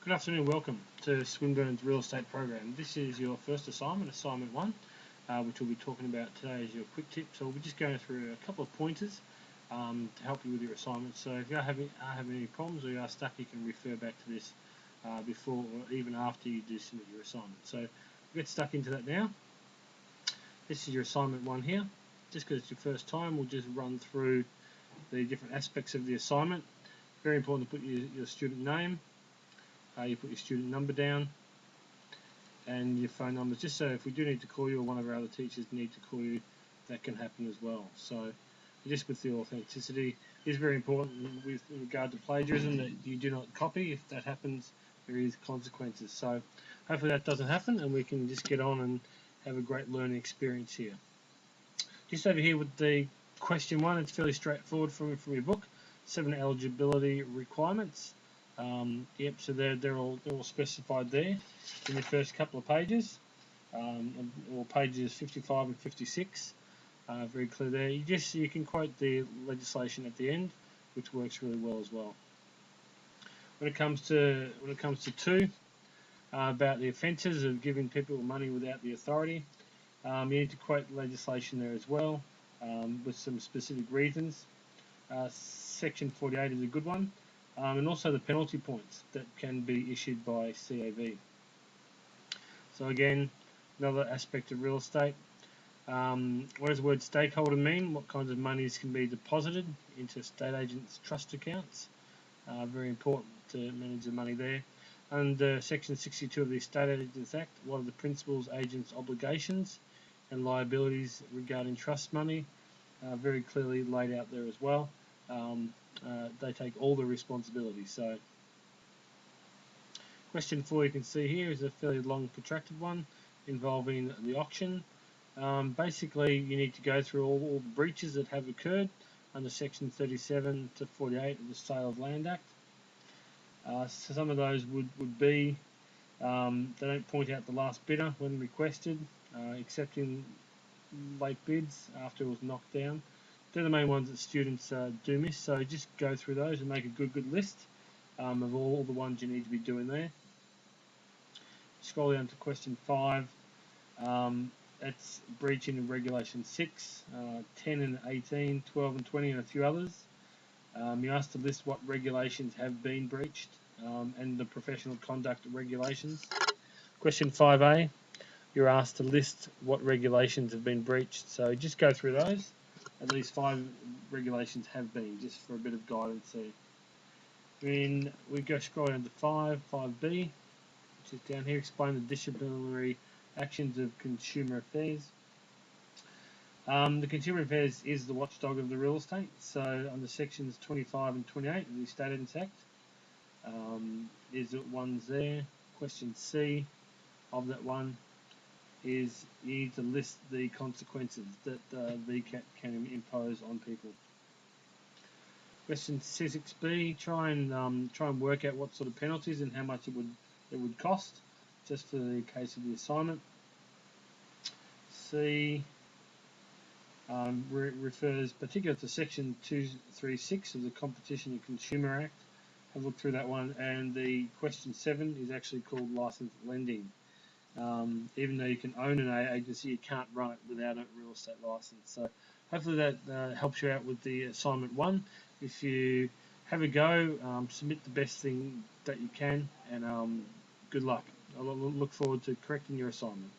Good afternoon, welcome to Swinburne's Real Estate Program. This is your first assignment, Assignment 1, which we'll be talking about today as your quick tip. So we'll be just going through a couple of pointers to help you with your assignment. So if you are having any problems or you are stuck, you can refer back to this before or even after you do submit your assignment. So we'll get stuck into that now. This is your Assignment 1 here. Just because it's your first time, we'll just run through the different aspects of the assignment. Very important to put your student name. You put your student number down and your phone numbers, just so if we do need to call you or one of our other teachers need to call you, that can happen as well. So just with the authenticity, it is very important with regard to plagiarism that you do not copy. If that happens, there is consequences. So hopefully that doesn't happen and we can just get on and have a great learning experience here. Just over here with the question 1, it's fairly straightforward from your book. 7 eligibility requirements. So they're all specified there in the first couple of pages, or pages 55 and 56. Very clear there. You can quote the legislation at the end, which works really well as well. When it comes to 2, about the offences of giving people money without the authority, you need to quote legislation there as well, with some specific reasons. Section 48 is a good one. And also the penalty points that can be issued by CAV. So again, another aspect of real estate. What does the word stakeholder mean? What kinds of monies can be deposited into estate agents' trust accounts? Very important to manage the money there. Under Section 62 of the Estate Agents Act, what are the principals, agents' obligations and liabilities regarding trust money? Very clearly laid out there as well. They take all the responsibility. So question 4 you can see here is a fairly long protracted one involving the auction. Basically you need to go through all the breaches that have occurred under section 37 to 48 of the Sale of Land Act. So some of those would be they don't point out the last bidder when requested, accepting late bids after it was knocked down. They're the main ones that students do miss, so just go through those and make a good list of all the ones you need to be doing there. Scroll down to question 5. That's breaching of regulation 6, 10 and 18, 12 and 20 and a few others. You're asked to list what regulations have been breached and the professional conduct regulations. Question 5A, you're asked to list what regulations have been breached, so just go through those. At least 5 regulations have been, just for a bit of guidance there. Then we go scroll down to 5B, which is down here, explain the disciplinary actions of Consumer Affairs. The Consumer Affairs is the watchdog of the real estate, so under sections 25 and 28 of the Estate Agents Act, is the ones there. Question C of that one is you need to list the consequences that VCAT can impose on people. Question 6B, try and work out what sort of penalties and how much it would cost, just for the case of the assignment. C refers particularly to section 236 of the Competition and Consumer Act. Have a look through that one, and the question 7 is actually called licensed lending. Even though you can own an agency, you can't run it without a real estate license. So hopefully that helps you out with the assignment 1. If you have a go, submit the best thing that you can, and good luck. I look forward to correcting your assignment.